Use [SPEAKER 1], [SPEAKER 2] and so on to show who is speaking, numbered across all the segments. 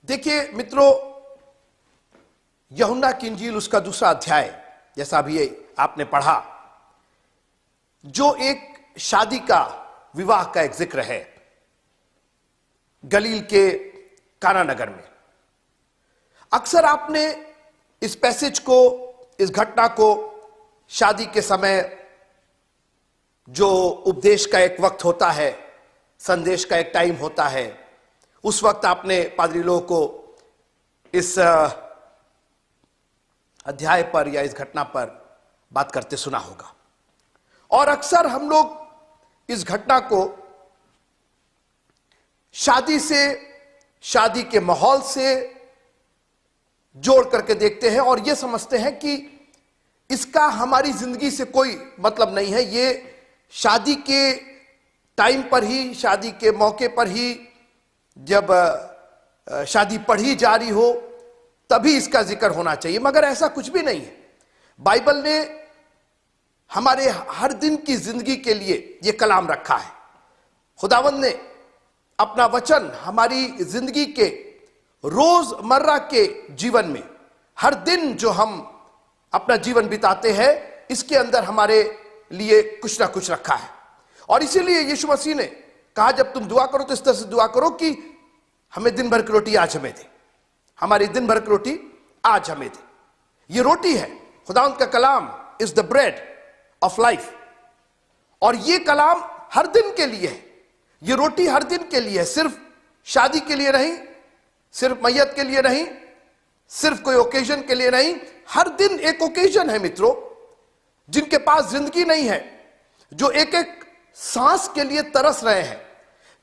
[SPEAKER 1] देखिए मित्रों, यूहन्ना की इंजील उसका दूसरा अध्याय, जैसा अभी आपने पढ़ा, जो एक शादी का, विवाह का एक जिक्र है गलील के काना नगर में। अक्सर आपने इस पैसेज को, इस घटना को शादी के समय जो उपदेश का एक वक्त होता है, संदेश का एक टाइम होता है, उस वक्त आपने पादरी लोगों को इस अध्याय पर या इस घटना पर बात करते सुना होगा। और अक्सर हम लोग इस घटना को शादी से, शादी के माहौल से जोड़ करके देखते हैं और यह समझते हैं कि इसका हमारी जिंदगी से कोई मतलब नहीं है। ये शादी के टाइम पर ही, शादी के मौके पर ही, जब शादी पढ़ी जा रही हो तभी इसका जिक्र होना चाहिए। मगर ऐसा कुछ भी नहीं है। बाइबल ने हमारे हर दिन की जिंदगी के लिए यह कलाम रखा है। खुदावंद ने अपना वचन हमारी जिंदगी के रोजमर्रा के जीवन में, हर दिन जो हम अपना जीवन बिताते हैं, इसके अंदर हमारे लिए कुछ ना कुछ रखा है। और इसीलिए यीशु मसीह ने कहा, जब तुम दुआ करो तो इस तरह से दुआ करो कि हमें दिन भर की रोटी आज हमें दे, हमारी दिन भर की रोटी आज हमें दे। ये रोटी है, खुदावंद का कलाम is the bread of life. और ये कलाम हर दिन के लिए है, ये रोटी हर दिन के लिए है। सिर्फ शादी के लिए नहीं, सिर्फ मैयत के लिए नहीं, सिर्फ कोई ओकेजन के लिए नहीं। हर दिन एक ओकेजन है मित्रों। जिनके पास जिंदगी नहीं है, जो एक एक सांस के लिए तरस रहे हैं,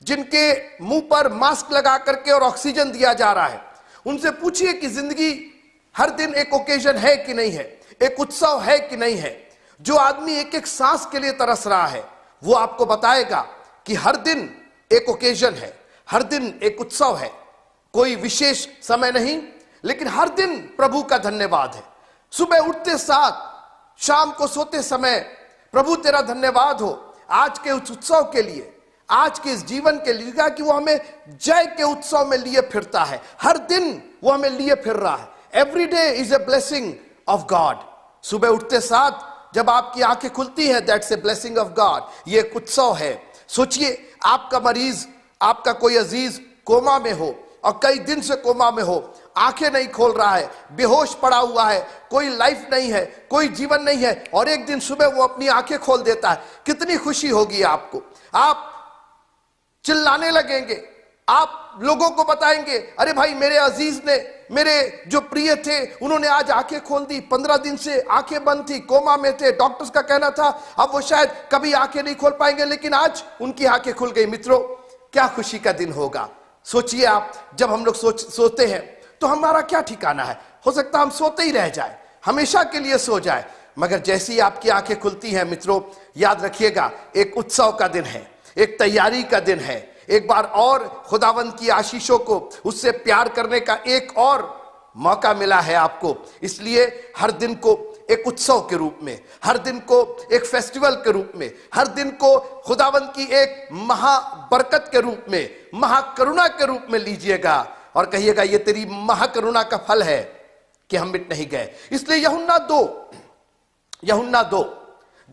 [SPEAKER 1] जिनके मुंह पर मास्क लगा करके और ऑक्सीजन दिया जा रहा है, उनसे पूछिए कि जिंदगी हर दिन एक ओकेजन है कि नहीं है, एक उत्सव है कि नहीं है। जो आदमी एक एक सांस के लिए तरस रहा है, वो आपको बताएगा कि हर दिन एक ओकेजन है, हर दिन एक उत्सव है। कोई विशेष समय नहीं, लेकिन हर दिन प्रभु का धन्यवाद है। सुबह उठते साथ, शाम को सोते समय, प्रभु तेरा धन्यवाद हो आज के उस उत्सव के लिए, आज के इस जीवन के लिए, कि वो हमें जय के उत्सव में लिए फिरता है। हर दिन वो हमें लिए फिर रहा है। Every day is a blessing of God. सुबह उठते साथ जब आपकी आंखें खुलती हैं, that's a blessing of God. ये एक उत्सव है। सोचिए, आपका मरीज, आपका कोई अजीज कोमा में हो और कई दिन से कोमा में हो, आंखें नहीं खोल रहा है, बेहोश पड़ा हुआ है, कोई लाइफ नहीं है, कोई जीवन नहीं है, और एक दिन सुबह वो अपनी आंखें खोल देता है। कितनी खुशी होगी आपको। आप चिल्लाने लगेंगे, आप लोगों को बताएंगे, अरे भाई मेरे अजीज ने, मेरे जो प्रिय थे, उन्होंने आज आंखें खोल दी। 15 दिन से आंखें बंद थी, कोमा में थे, डॉक्टर्स का कहना था अब वो शायद कभी आंखें नहीं खोल पाएंगे, लेकिन आज उनकी आंखें खुल गई। मित्रों, क्या खुशी का दिन होगा। सोचिए आप, जब हम लोग सोते हैं तो हमारा क्या ठिकाना है। हो सकता है हम सोते ही रह जाए, हमेशा के लिए सो जाए, मगर जैसे ही आपकी आंखें खुलती हैं मित्रों, याद रखिएगा, एक उत्सव का दिन है, एक तैयारी का दिन है। एक बार और खुदावंद की आशीषों को, उससे प्यार करने का एक और मौका मिला है आपको। इसलिए हर दिन को एक उत्सव के रूप में, हर दिन को एक फेस्टिवल के रूप में, हर दिन को खुदावंद की एक महाबरकत के रूप में, महाकरुणा के रूप में लीजिएगा और कहिएगा, ये तेरी महाकरुणा का फल है कि हम मिट नहीं गए। इसलिए यूहन्ना 2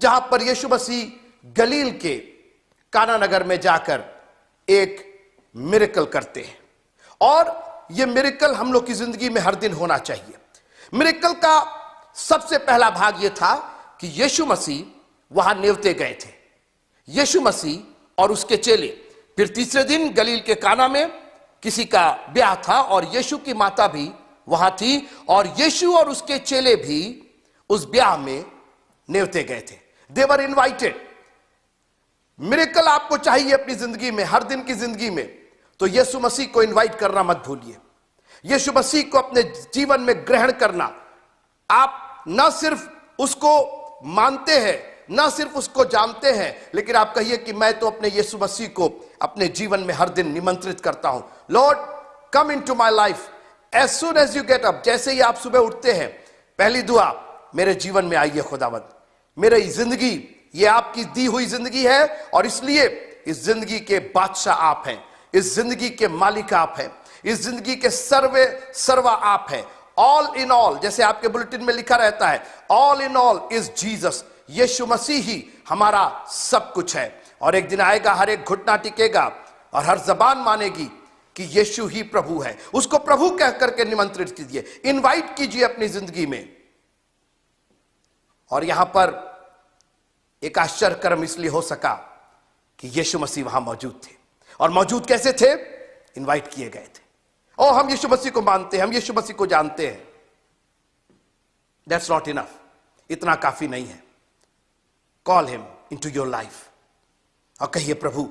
[SPEAKER 1] जहां पर यीशु मसीह गलील के काना नगर में जाकर एक मिरेकल करते हैं, और यह मिरेकल हम लोग की जिंदगी में हर दिन होना चाहिए। मिरेकल का सबसे पहला भाग यह था कि यीशु मसीह वहां नेवते गए थे, यीशु मसीह और उसके चेले। फिर तीसरे दिन गलील के काना में किसी का ब्याह था और यीशु की माता भी वहां थी, और यीशु और उसके चेले भी उस ब्याह में नेवते गए थे। दे वर इनवाइटेड। मिरेकल आपको चाहिए अपनी जिंदगी में, हर दिन की जिंदगी में, तो यीशु मसीह को इनवाइट करना मत भूलिए। यीशु मसीह को अपने जीवन में ग्रहण करना। आप न सिर्फ उसको मानते हैं, न सिर्फ उसको जानते हैं, लेकिन आप कहिए कि मैं तो अपने यीशु मसीह को अपने जीवन में हर दिन निमंत्रित करता हूं। Lord, come into my life as soon as you get up. जैसे ही आप सुबह उठते हैं, पहली दुआ, मेरे जीवन में आइए खुदावंद। मेरी जिंदगी ये आपकी दी हुई जिंदगी है, और इसलिए इस जिंदगी के बादशाह आप हैं। इस जिंदगी के मालिक आप हैं, इस जिंदगी के सर्वा आप हैं। ऑल इन ऑल, जैसे आपके बुलेटिन में लिखा रहता है, all in all is Jesus. यीशु मसीह ही हमारा सब कुछ है। और एक दिन आएगा, हर एक घुटना टिकेगा और हर जबान मानेगी कि यीशु ही प्रभु है। उसको प्रभु कह करके निमंत्रित कीजिए, इनवाइट कीजिए अपनी जिंदगी में। और यहां पर एक आश्चर्य कर्म इसलिए हो सका कि यीशु मसीह वहां मौजूद थे। और मौजूद कैसे थे? इनवाइट किए गए थे। ओ, हम यीशु मसीह को मानते हैं, हम यीशु मसीह को जानते हैं। दैट्स नॉट इनफ, इतना काफी नहीं है। Call him into your life और कहिए, प्रभु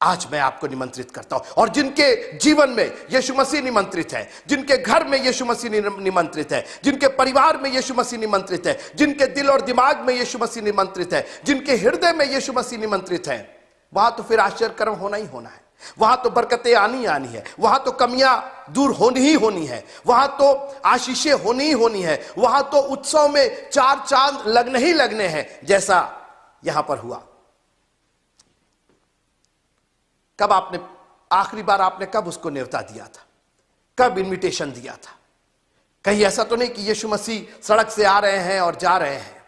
[SPEAKER 1] आज मैं आपको निमंत्रित करता हूं। और जिनके जीवन में यीशु मसीह निमंत्रित है, जिनके घर में यीशु मसीह निमंत्रित है, जिनके परिवार में यीशु मसीह निमंत्रित है, जिनके दिल और दिमाग में यीशु मसीह निमंत्रित है, जिनके हृदय में यीशु मसीह निमंत्रित है, वहां तो फिर आश्चर्य कर्म होना ही होना है। वहां तो बरकतें आनी आनी है, वहां तो कमियां दूर होनी ही होनी है, वहां तो आशीषें होनी ही होनी है, वहां तो उत्सव में चार चांद लगने ही लगने हैं, जैसा यहां पर हुआ। कब आपने आखिरी बार आपने कब उसको न्योता दिया था? कब इनविटेशन दिया था? कहीं ऐसा तो नहीं कि यीशु मसीह सड़क से आ रहे हैं और जा रहे हैं।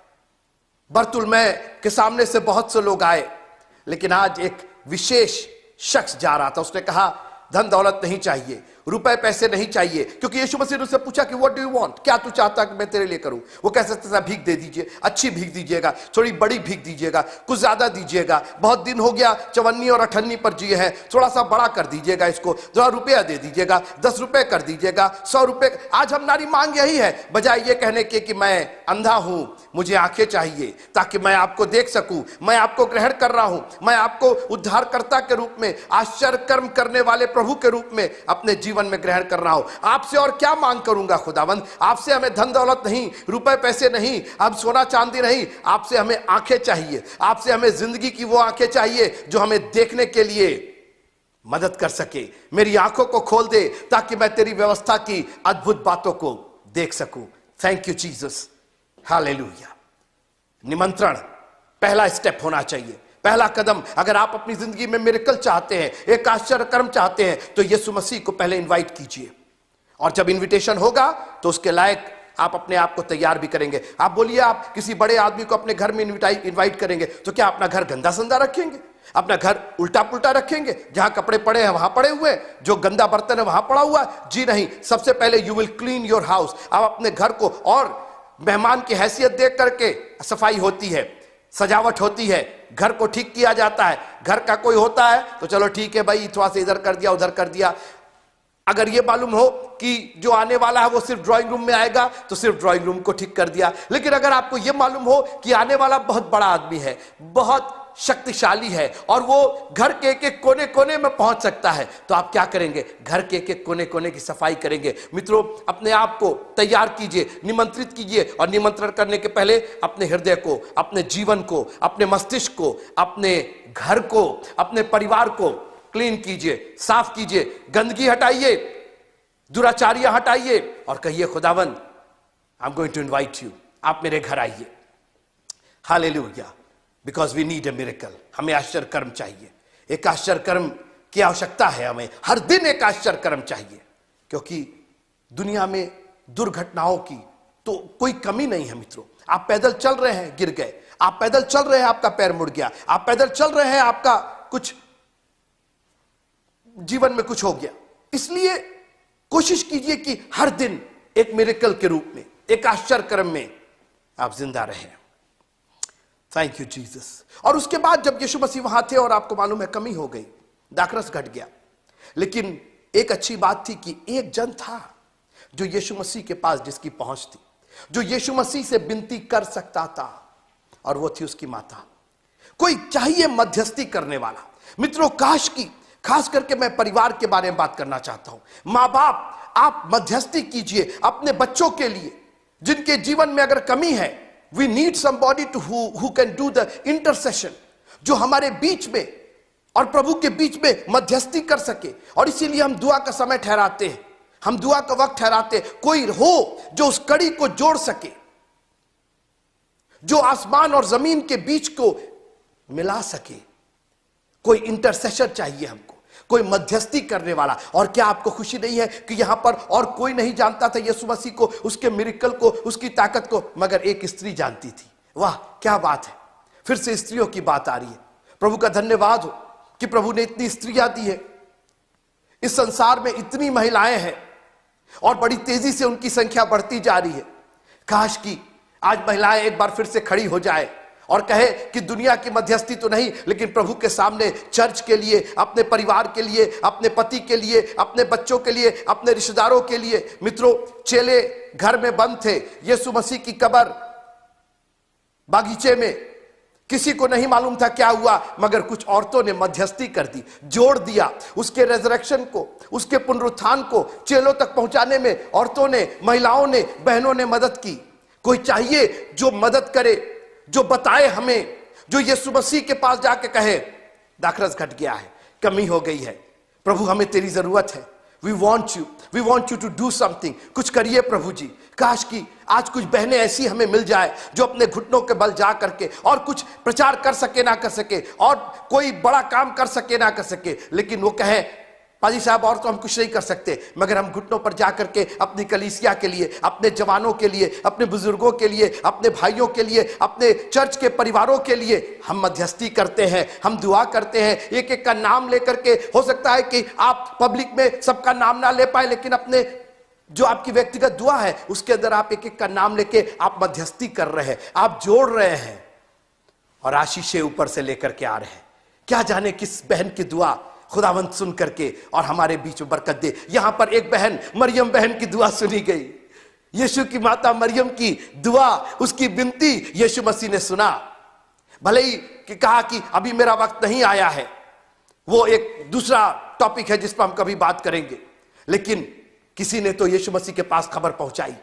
[SPEAKER 1] बरतुल्मै के सामने से बहुत से लोग आए, लेकिन आज एक विशेष शख्स जा रहा था। उसने कहा, धन दौलत नहीं चाहिए, रुपए पैसे नहीं चाहिए, क्योंकि यीशु मसीह ने उससे पूछा कि व्हाट डू यू वांट, क्या तू चाहता कि मैं तेरे लिए करूं? वो कह सकता था, भीख दे दीजिए, अच्छी भीख दीजिएगा, थोड़ी बड़ी भीख दीजिएगा, कुछ ज्यादा दीजिएगा, बहुत दिन हो गया चवन्नी और अठन्नी पर जिए हैं, थोड़ा सा बड़ा कर दीजिएगा इसको, थोड़ा रुपया दे दीजिएगा, 10 रुपए कर दीजिएगा, 100 रुपए। आज हमारी मांग यही है, बजाय ये कहने के कि मैं अंधा हूं, मुझे आंखें चाहिए ताकि मैं आपको देख सकूं, मैं आपको ग्रहण कर रहा हूं, मैं आपको उद्धारकर्ता के रूप में, आश्चर्य कर्म करने वाले प्रभु के रूप में अपने जीवन में ग्रहण कर रहा हूं। आपसे और क्या मांग करूंगा खुदावंद? आपसे हमें धन दौलत नहीं, रुपए पैसे नहीं, अब सोना चांदी नहीं, आपसे हमें आंखें चाहिए, आपसे हमें जिंदगी की वो आंखें चाहिए जो हमें देखने के लिए मदद कर सके। मेरी आंखों को खोल दे ताकि मैं तेरी व्यवस्था की अद्भुत बातों को देख सकूं। Thank you Jesus, hallelujah. निमंत्रण पहला स्टेप होना चाहिए, पहला कदम। अगर आप अपनी जिंदगी में मिरेकल चाहते हैं, एक आश्चर्य कर्म चाहते हैं, तो यीशु मसीह को पहले इनवाइट कीजिए। और जब इनविटेशन होगा तो उसके लायक आप अपने आप को तैयार भी करेंगे। आप बोलिए, आप किसी बड़े आदमी को अपने घर में इनवाइट करेंगे तो क्या अपना घर गंदा संदा रखेंगे? अपना घर उल्टा पुल्टा रखेंगे? जहां कपड़े पड़े हैं वहां पड़े हुए, जो गंदा बर्तन है वहां पड़ा हुआ? जी नहीं। सबसे पहले you will clean your house. आप अपने घर को, और मेहमान की हैसियत देख करके सफाई होती है, सजावट होती है, घर को ठीक किया जाता है। घर का कोई होता है तो चलो ठीक है भाई, थोड़ा सा इधर कर दिया उधर कर दिया। अगर ये मालूम हो कि जो आने वाला है वो सिर्फ ड्राइंग रूम में आएगा तो सिर्फ ड्राइंग रूम को ठीक कर दिया। लेकिन अगर आपको ये मालूम हो कि आने वाला बहुत बड़ा आदमी है, बहुत शक्तिशाली है, और वो घर के एक एक कोने कोने में पहुंच सकता है, तो आप क्या करेंगे? घर के एक एक कोने कोने की सफाई करेंगे। मित्रों, अपने आप को तैयार कीजिए, निमंत्रित कीजिए। और निमंत्रण करने के पहले अपने हृदय को, अपने जीवन को, अपने मस्तिष्क को, अपने घर को, अपने परिवार को क्लीन कीजिए, साफ कीजिए, गंदगी हटाइए, दुराचारियां हटाइए और कहिए, खुदावन I am going to invite you, आप मेरे घर आइए। Hallelujah. Because we need a miracle. हमें आश्चर्य कर्म चाहिए। एक आश्चर्य कर्म की आवश्यकता है हमें, हर दिन एक आश्चर्य कर्म चाहिए, क्योंकि दुनिया में दुर्घटनाओं की तो कोई कमी नहीं है। मित्रों, आप पैदल चल रहे हैं, गिर गए, आप पैदल चल रहे हैं, आपका पैर मुड़ गया, आप पैदल चल रहे हैं, आपका कुछ जीवन में कुछ हो गया। इसलिए कोशिश कीजिए कि हर दिन एक मिरेकल के रूप में, एक आश्चर्य कर्म में आप जिंदा रहें। Thank you Jesus. और उसके बाद जब यीशु मसीह वहां थे और आपको मालूम है कमी हो गई, दाखरस घट गया, लेकिन एक अच्छी बात थी कि एक जन था जो यीशु मसीह के पास, जिसकी पहुंच थी, जो यीशु मसीह से विनती कर सकता था, और वो थी उसकी माता। कोई चाहिए मध्यस्थी करने वाला। मित्रों, काश की, खास करके मैं परिवार के बारे में बात करना चाहता हूं। मां बाप, आप मध्यस्थी कीजिए अपने बच्चों के लिए, जिनके जीवन में अगर कमी है। We need somebody to who can do the intercession, जो हमारे बीच में और प्रभु के बीच में मध्यस्थी कर सके। और इसीलिए हम दुआ का समय ठहराते हैं, हम दुआ का वक्त ठहराते हैं। कोई हो जो उस कड़ी को जोड़ सके, जो आसमान और जमीन के बीच को मिला सके। कोई इंटरसेसर चाहिए हमको, कोई मध्यस्थी करने वाला। और क्या आपको खुशी नहीं है कि यहां पर और कोई नहीं जानता था यीशु मसीह को, उसके मिरेकल को, उसकी ताकत को, मगर एक स्त्री जानती थी। वाह क्या बात है, फिर से स्त्रियों की बात आ रही है। प्रभु का धन्यवाद हो कि प्रभु ने इतनी स्त्रियां दी है। इस संसार में इतनी महिलाएं हैं और बड़ी तेजी से उनकी संख्या बढ़ती जा रही है। काश कि आज महिलाएं एक बार फिर से खड़ी हो जाए और कहे कि दुनिया की मध्यस्थी तो नहीं, लेकिन प्रभु के सामने चर्च के लिए, अपने परिवार के लिए, अपने पति के लिए, अपने बच्चों के लिए, अपने रिश्तेदारों के लिए। मित्रों, चेले घर में बंद थे, यीशु मसीह की कब्र बागीचे में, किसी को नहीं मालूम था क्या हुआ, मगर कुछ औरतों ने मध्यस्थी कर दी, जोड़ दिया। उसके रेजरेक्शन को, उसके पुनरुत्थान को चेलों तक पहुंचाने में औरतों ने, महिलाओं ने, बहनों ने मदद की। कोई चाहिए जो मदद करे, जो बताए हमें, जो यीशु मसीह के पास जाके कहे दाखरस घट गया है, कमी हो गई है, प्रभु हमें तेरी जरूरत है, we want you to do something, कुछ करिए प्रभु जी। काश कि आज कुछ बहनें ऐसी हमें मिल जाए जो अपने घुटनों के बल जा करके और कुछ प्रचार कर सके ना कर सके, और कोई बड़ा काम कर सके ना कर सके, लेकिन वो कहे पाजी साहब और तो हम कुछ नहीं कर सकते, मगर हम घुटनों पर जा करके अपनी कलीसिया के लिए, अपने जवानों के लिए, अपने बुजुर्गों के लिए, अपने भाइयों के लिए, अपने चर्च के परिवारों के लिए हम मध्यस्थी करते हैं, हम दुआ करते हैं। एक एक का नाम लेकर के, हो सकता है कि आप पब्लिक में सबका नाम ना ले पाए, लेकिन अपने जो आपकी व्यक्तिगत दुआ है उसके अंदर आप एक एक का नाम लेके आप मध्यस्थी कर रहे हैं, आप जोड़ रहे हैं और आशीषें ऊपर से लेकर के आ रहे हैं। क्या जाने किस बहन की दुआ खुदावंत सुन करके और हमारे बीच में बरकत दे। यहां पर एक बहन, मरियम बहन की दुआ सुनी गई। यीशु की माता मरियम की दुआ, उसकी विनती यीशु मसीह ने सुना। भले ही कि कहा कि अभी मेरा वक्त नहीं आया है, वो एक दूसरा टॉपिक है जिस पर हम कभी बात करेंगे, लेकिन किसी ने तो यीशु मसीह के पास खबर पहुंचाई।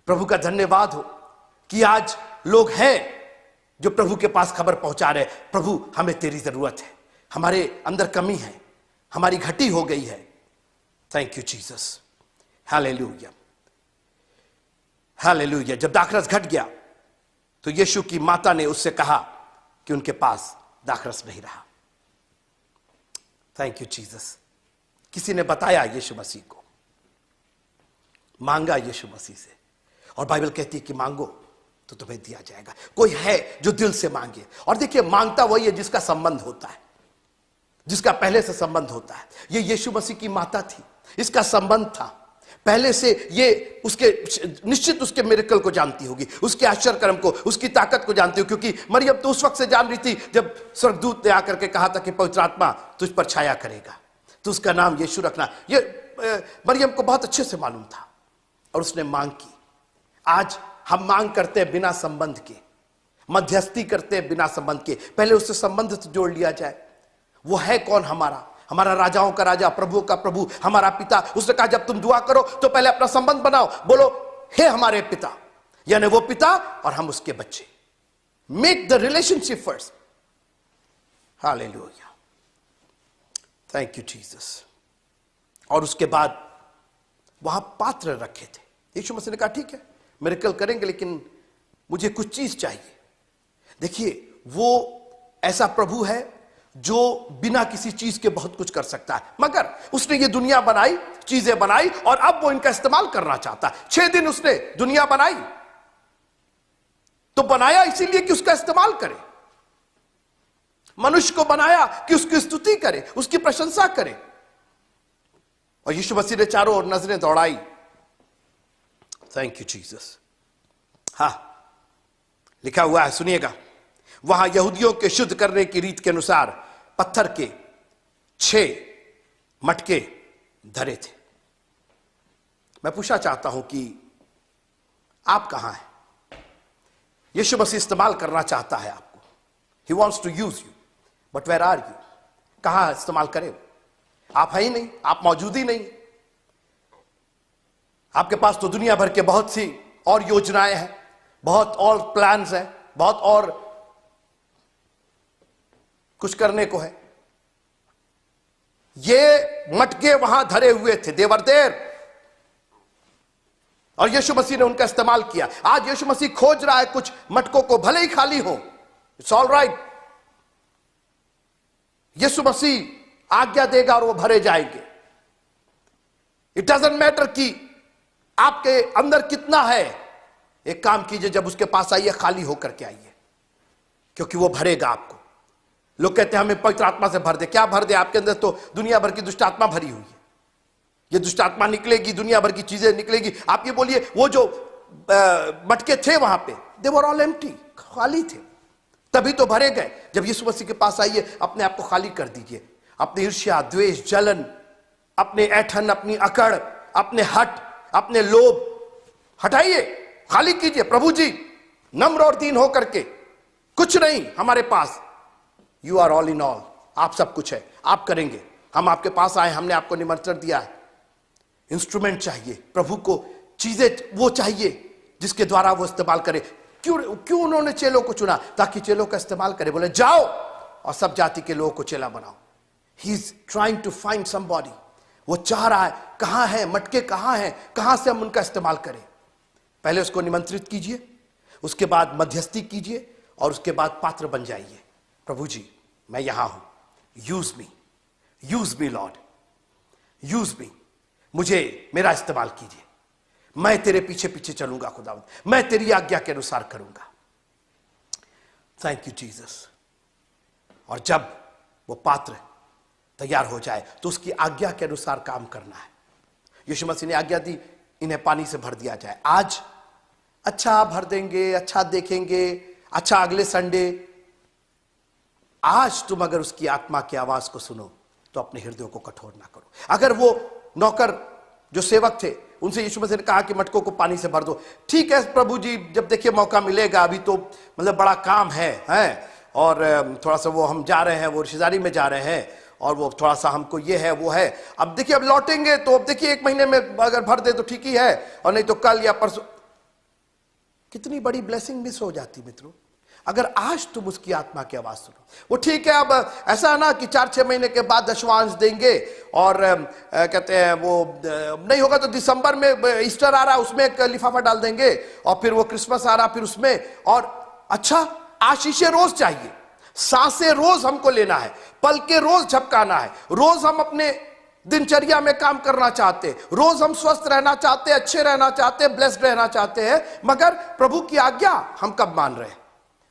[SPEAKER 1] प्रभु का धन्यवाद हो कि आज लोग हैं जो प्रभु के पास खबर पहुंचा रहे, प्रभु हमें तेरी जरूरत है, हमारे अंदर कमी है, हमारी घटी हो गई है। Thank you Jesus, hallelujah hallelujah. जब दाखरस घट गया तो यीशु की माता ने उससे कहा कि उनके पास दाखरस नहीं रहा। Thank you Jesus. किसी ने बताया यीशु मसीह को, मांगा यीशु मसीह से, और बाइबल कहती है कि मांगो तो तुम्हें दिया जाएगा। कोई है जो दिल से मांगे, और देखिए मांगता वही है जिसका संबंध होता है, जिसका पहले से संबंध होता है। ये यीशु मसीह की माता थी, इसका संबंध था पहले से। ये उसके निश्चित उसके मिरेकल को जानती होगी, उसके आश्चर्य कर्म को, उसकी ताकत को जानती होगी, क्योंकि मरियम तो उस वक्त से जान रही थी जब स्वर्गदूत ने आकर के कहा था कि पवित्र आत्मा तुझ पर छाया करेगा, तो उसका नाम यीशु रखना। ये मरियम को बहुत अच्छे से मालूम था और उसने मांग की। आज हम मांग करते हैं बिना संबंध के, मध्यस्थी करते हैं बिना संबंध के। पहले उससे संबंध तो जोड़ लिया जाए। वो है कौन? हमारा राजाओं का राजा, प्रभुओं का प्रभु, हमारा पिता। उसने कहा जब तुम दुआ करो तो पहले अपना संबंध बनाओ, बोलो हे हमारे पिता, यानी वो पिता और हम उसके बच्चे। Make the relationship first. Hallelujah, thank you Jesus. और उसके बाद वहां पात्र रखे थे। यीशु मसीह ने कहा ठीक है मिरेकल करेंगे, लेकिन मुझे कुछ चीज चाहिए। देखिए वो ऐसा प्रभु है जो बिना किसी चीज के बहुत कुछ कर सकता है, मगर उसने ये दुनिया बनाई, चीजें बनाई, और अब वो इनका इस्तेमाल करना चाहता है। 6 दिन उसने दुनिया बनाई, तो बनाया इसीलिए कि उसका इस्तेमाल करे। मनुष्य को बनाया कि उसकी स्तुति करे, उसकी प्रशंसा करे। और यीशु मसीह ने चारों ओर नजरें दौड़ाई। Thank you Jesus. हाँ, लिखा हुआ है, सुनिएगा, वहां यहूदियों के शुद्ध करने की रीत के अनुसार पत्थर के 6 मटके धरे थे। मैं पूछना चाहता हूं कि आप कहां हैं? यीशु मसीह इस्तेमाल करना चाहता है आपको। He wants to use you, but where are you? कहां इस्तेमाल करें? आप है ही नहीं, आप मौजूद ही नहीं। आपके पास तो दुनिया भर के बहुत सी और योजनाएं हैं, बहुत और प्लान्स हैं, बहुत और कुछ करने को है। ये मटके वहां धरे हुए थे, देवर देर, और यीशु मसीह ने उनका इस्तेमाल किया। आज यीशु मसीह खोज रहा है कुछ मटकों को, भले ही खाली हो, इट्स ऑल राइट। यीशु मसीह आज्ञा देगा और वो भरे जाएंगे। इट डजंट मैटर कि आपके अंदर कितना है। एक काम कीजिए, जब उसके पास आइए खाली होकर के आइए, क्योंकि वो भरेगा आपको। लोग कहते हैं हमें पवित्र आत्मा से भर दे। क्या भर दे? आपके अंदर तो दुनिया भर की दुष्ट आत्मा भरी हुई है। ये दुष्ट आत्मा निकलेगी, दुनिया भर की चीजें निकलेगी। आप ये बोलिए वो जो मटके थे वहां पे, दे वर ऑल एम्प्टी, खाली थे, तभी तो भरे गए। जब यीशु मसीह के पास आइए, अपने आप को खाली कर दीजिए। अपनी ईर्ष्या, द्वेष, जलन, अपने ऐठन, अपनी अकड़, अपने हट, अपने लोभ हटाइए, खाली कीजिए। प्रभु जी, नम्र और दीन होकर के, कुछ नहीं हमारे पास, you are all in all, आप सब कुछ है, आप करेंगे। हम आपके पास आए, हमने आपको निमंत्रण दिया है। इंस्ट्रूमेंट चाहिए प्रभु को, चीजें वो चाहिए जिसके द्वारा वो इस्तेमाल करे। क्यों उन्होंने चेलों को चुना? ताकि चेलों का इस्तेमाल करे। बोले जाओ और सब जाति के लोगों को चेला बनाओ। He is trying to find somebody. वो चाह रहा है, कहां है मटके, कहां है, कहां से हम उनका इस्तेमाल करें। पहले उसको निमंत्रित कीजिए, उसके बाद मध्यस्थी कीजिए, और उसके बाद पात्र बन जाइए। प्रभु जी, मैं यहां हूं, use me Lord, use me, मुझे मेरा इस्तेमाल कीजिए। मैं तेरे पीछे पीछे चलूंगा खुदावंद, मैं तेरी आज्ञा के अनुसार करूंगा। Thank you Jesus. और जब वो पात्र तैयार हो जाए तो उसकी आज्ञा के अनुसार काम करना है। यीशु मसीह ने आज्ञा दी, इन्हें पानी से भर दिया जाए। आज अच्छा भर देंगे, अच्छा देखेंगे, अच्छा अगले संडे। आज तुम अगर उसकी आत्मा की आवाज को सुनो तो अपने हृदयों को कठोर ना करो। अगर वो नौकर जो सेवक थे, उनसे यीशु मसीह ने कहा कि मटकों को पानी से भर दो, ठीक है प्रभु जी, जब देखिए मौका मिलेगा, अभी तो मतलब बड़ा काम है और थोड़ा सा वो हम जा रहे हैं, वो रिश्तेदारी में जा रहे हैं, और वो थोड़ा सा हमको ये है वो है। अब देखिए, अब लौटेंगे तो अब देखिए 1 महीने में अगर भर दे तो ठीक ही है, और नहीं तो कल या परसों। कितनी बड़ी ब्लेसिंग मिस हो जाती मित्रों, अगर आज तुम उसकी आत्मा की आवाज सुनो। वो ठीक है, अब ऐसा ना कि 4-6 महीने के बाद दशवांश देंगे, और कहते हैं वो नहीं होगा तो दिसंबर में ईस्टर आ रहा, उसमें एक लिफाफा डाल देंगे, और फिर वो क्रिसमस आ रहा, फिर उसमें। और अच्छा, आशीषें रोज चाहिए, सांसें रोज हमको लेना है, पल के रोज झपकाना है, रोज हम अपने दिनचर्या में काम करना चाहते, रोज हम स्वस्थ रहना चाहते, अच्छे रहना चाहते, ब्लेस्ड रहना चाहते हैं, मगर प्रभु की आज्ञा हम कब मान रहे हैं?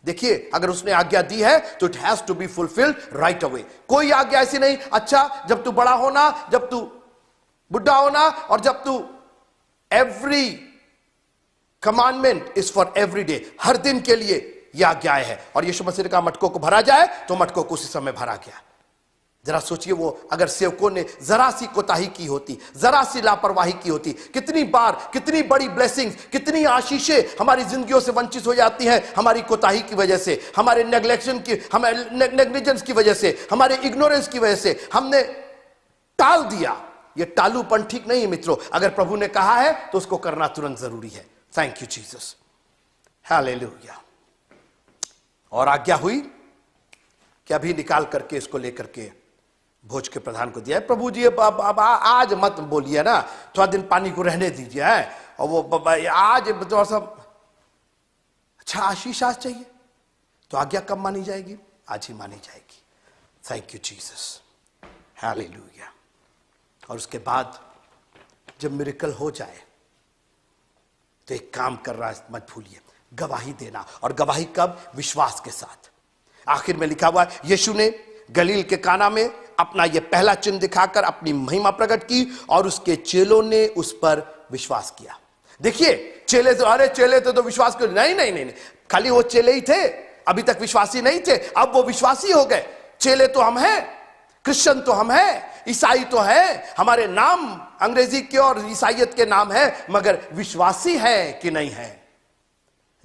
[SPEAKER 1] देखिए, अगर उसने आज्ञा दी है तो it has to be fulfilled right away. कोई आज्ञा ऐसी नहीं, अच्छा जब तू बड़ा होना, जब तू बुढ़ा होना, और जब तू, every commandment is for every day, हर दिन के लिए यह आज्ञाएं है। और यीशु मसीह ने कहा मटकों को भरा जाए, तो मटकों को उसी समय भरा गया। जरा सोचिए, वो अगर सेवकों ने जरा सी कोताही की होती, जरा सी लापरवाही की होती, कितनी बार, कितनी बड़ी ब्लेसिंग्स, कितनी आशीषें हमारी जिंदगियों से वंचित हो जाती हैं, हमारी कोताही की वजह से, हमारे नेग्लेक्शन की, हमारे नेग्लिजेंस की वजह से, हमारे इग्नोरेंस की वजह से हमने टाल दिया। ये टालूपन ठीक नहीं है मित्रों। अगर प्रभु ने कहा है तो उसको करना तुरंत जरूरी है। Thank you Jesus, hallelujah. और आज्ञा हुई कि अभी निकाल करके इसको लेकर के भोज के प्रधान को दिया है। प्रभु जी, अब आज मत बोलिए ना, थोड़ा दिन पानी को रहने दीजिए है, और वो आज थोड़ा सा अच्छा आशीष आज चाहिए, तो आज्ञा कब मानी जाएगी? आज ही मानी जाएगी। Thank you Jesus, hallelujah. और उसके बाद जब मिरेकल हो जाए तो एक काम कर रहा है, मत भूलिए, गवाही देना। और गवाही कब? विश्वास के साथ। आखिर में लिखा हुआ है, यीशु ने गलील के काना में अपना यह पहला चिन्ह दिखाकर अपनी महिमा प्रकट की, और उसके चेलों ने उस पर विश्वास किया। देखिए, चेले तो, अरे चेले तो विश्वास कर, नहीं, खाली वो चेले ही थे, अभी तक विश्वासी नहीं थे, अब वो विश्वासी हो गए। चेले तो हम हैं, क्रिश्चियन तो हम हैं, ईसाई तो है, हमारे नाम अंग्रेजी के और ईसाइयत के नाम है, मगर विश्वासी है कि नहीं है?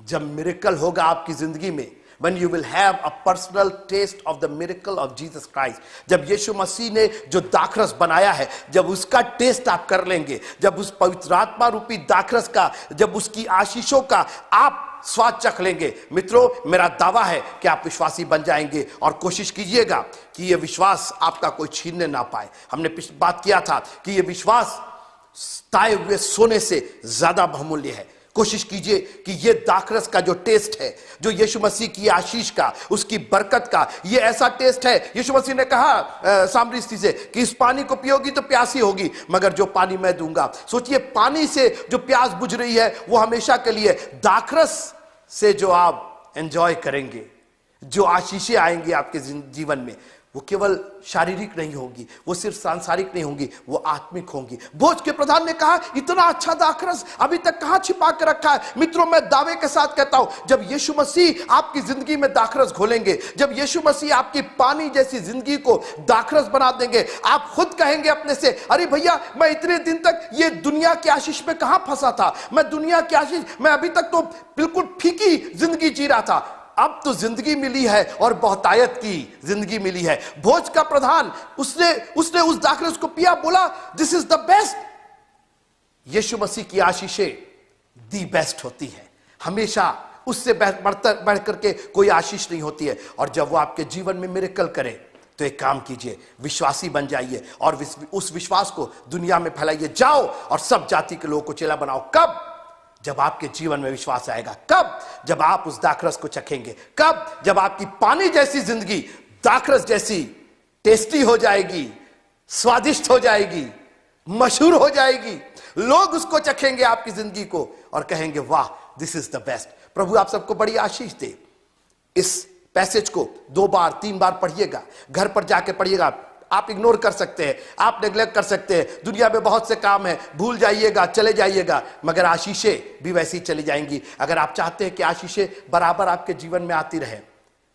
[SPEAKER 1] जब मिरेकल होगा आपकी जिंदगी में, when you will have a personal taste of the miracle of Jesus Christ, जब यीशु मसीह ने जो दाखरस बनाया है, जब उसका टेस्ट आप कर लेंगे, जब उस पवित्र आत्मा रूपी दाखरस का, जब उसकी आशीषों का आप स्वाद चख लेंगे, मित्रों, मेरा दावा है कि आप विश्वासी बन जाएंगे। और कोशिश कीजिएगा कि यह विश्वास आपका कोई छीनने ना पाए। हमने बात किया था कि यह विश्वास ताए हुए सोने से ज्यादा बहुमूल्य है। कोशिश कीजिए कि ये दाखरस का जो टेस्ट है, जो यीशु मसीह की आशीष का, उसकी बरकत का, ये ऐसा टेस्ट है। यीशु मसीह ने कहा सामरी स्त्री से कि इस पानी को पियोगी तो प्यासी होगी, मगर जो पानी मैं दूंगा, सोचिए पानी से जो प्यास बुझ रही है वो हमेशा के लिए, दाखरस से जो आप एंजॉय करेंगे, जो आशीषें आएंगी आपके जीवन में, वो केवल शारीरिक नहीं होगी, वो सिर्फ सांसारिक नहीं होंगी, वो आत्मिक होंगी। भोज के प्रधान ने कहा इतना अच्छा दाखरस अभी तक कहां छिपा कर रखा है। मित्रों, मैं दावे के साथ कहता हूं, जब यीशु मसीह आपकी जिंदगी में दाखरस घोलेंगे, जब यीशु मसीह आपकी पानी जैसी जिंदगी को दाखरस बना देंगे, आप खुद कहेंगे अपने से, अरे भैया मैं इतने दिन तक ये दुनिया की आशीष में कहां फंसा था, मैं दुनिया की आशीष, मैं अभी तक तो बिल्कुल फीकी जिंदगी जी रहा था, अब तो जिंदगी मिली है और बहुतायत की जिंदगी मिली है। भोज का प्रधान उसने उस दाखरस को पिया, बोला दिस इज द बेस्ट। यीशु मसीह की आशीषें दी बेस्ट होती है, हमेशा उससे बढ़ करके कोई आशीष नहीं होती है। और जब वो आपके जीवन में मिरेकल करे तो एक काम कीजिए, विश्वासी बन जाइए और उस विश्वास को दुनिया में फैलाइए। जाओ और सब जाति के लोगों को चेला बनाओ। कब? जब आपके जीवन में विश्वास आएगा। कब? जब आप उस दाखरस को चखेंगे। कब? जब आपकी पानी जैसी जिंदगी दाखरस जैसी टेस्टी हो जाएगी, स्वादिष्ट हो जाएगी, मशहूर हो जाएगी। लोग उसको चखेंगे आपकी जिंदगी को और कहेंगे वाह, दिस इज द बेस्ट। प्रभु आप सबको बड़ी आशीष दे। इस पैसेज को 2 बार 3 बार पढ़िएगा, घर पर जाके पढ़िएगा। आप इग्नोर कर सकते हैं, आप नेग्लेक्ट कर सकते हैं, दुनिया में बहुत से काम है, भूल जाइएगा, चले जाइएगा, मगर आशीषें भी वैसी चली जाएंगी। अगर आप चाहते हैं कि आशीषें बराबर आपके जीवन में आती रहे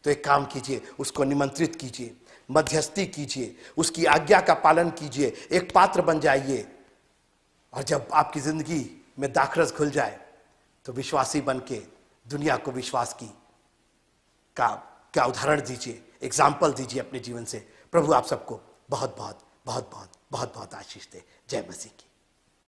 [SPEAKER 1] तो एक काम कीजिए, उसको निमंत्रित कीजिए, मध्यस्थी कीजिए, उसकी आज्ञा का पालन कीजिए, एक पात्र बन जाइए। और जब आपकी जिंदगी में दाखरस घुल जाए तो विश्वासी बन के दुनिया को विश्वास की का उदाहरण दीजिए, एग्जाम्पल दीजिए अपने जीवन से। प्रभु आप सबको बहुत बहुत बहुत बहुत बहुत बहुत आशीष दे। जय मसीह की।